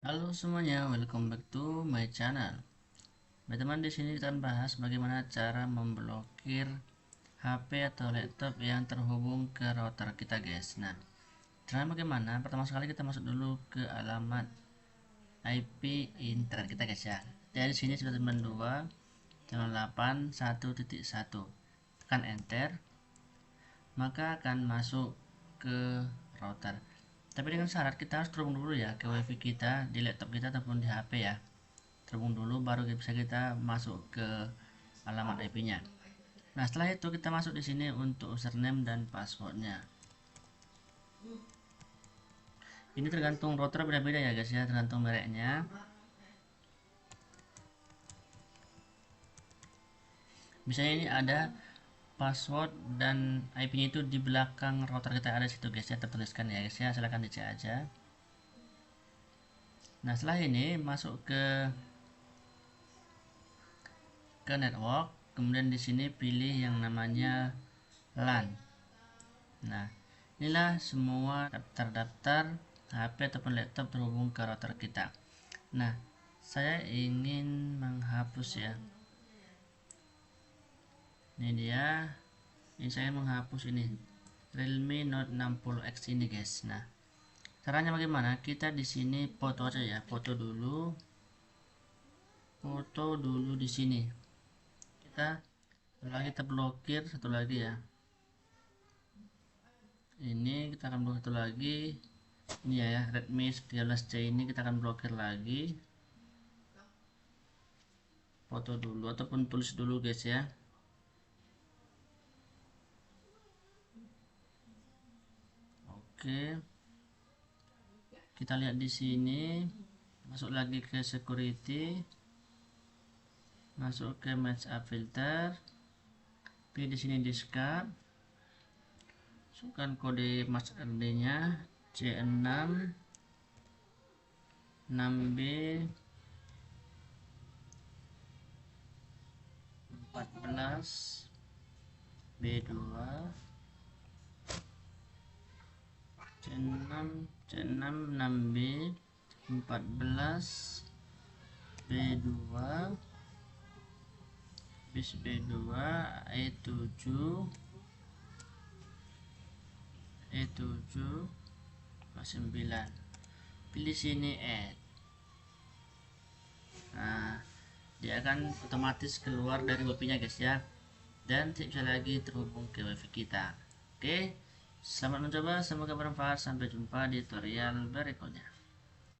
Halo semuanya, welcome back to my channel. Teman-teman, di sini kita akan bahas bagaimana cara memblokir HP atau laptop yang terhubung ke router kita, guys. Nah, caranya bagaimana? Pertama sekali kita masuk dulu ke alamat IP internet kita, guys ya. Dari sini 192.168.1.1. Tekan enter, maka akan masuk ke router. Tapi dengan syarat kita harus terhubung dulu ya ke wifi kita di laptop kita ataupun di HP ya. Terhubung dulu baru bisa kita masuk ke alamat IP-nya. Nah, setelah itu kita masuk di sini untuk username dan passwordnya. Ini tergantung router beda-beda ya guys ya, tergantung mereknya. Misalnya ini ada password dan IP-nya itu di belakang router kita, ada situ guys ya, tertuliskan ya guys ya, silahkan dicek aja. Nah, setelah ini masuk ke network, kemudian di sini pilih yang namanya LAN. Nah, inilah semua daftar-daftar HP ataupun laptop terhubung ke router kita. Nah, saya ingin menghapus ya. Ini dia. Ini saya menghapus ini Realme Note 60X ini, guys. Nah, caranya bagaimana? Kita di sini foto aja ya, foto dulu di sini. Kita blokir satu lagi ya. Ini kita akan blokir satu lagi. Ini ya, Redmi 13C ini kita akan blokir lagi. Foto dulu ataupun tulis dulu guys ya. Oke, kita lihat di sini, masuk lagi ke security, masuk ke match up filter, pilih di sini discard, masukkan kode mask RD nya C6 6B 14 B2 C6 6B 14 B2 bis B2 E7 9. Pilih sini add. Nah, dia akan otomatis keluar dari wifi nya guys ya, dan tidak bisa lagi terhubung ke wifi kita. Oke, selamat mencoba, semoga bermanfaat. Sampai jumpa di tutorial berikutnya.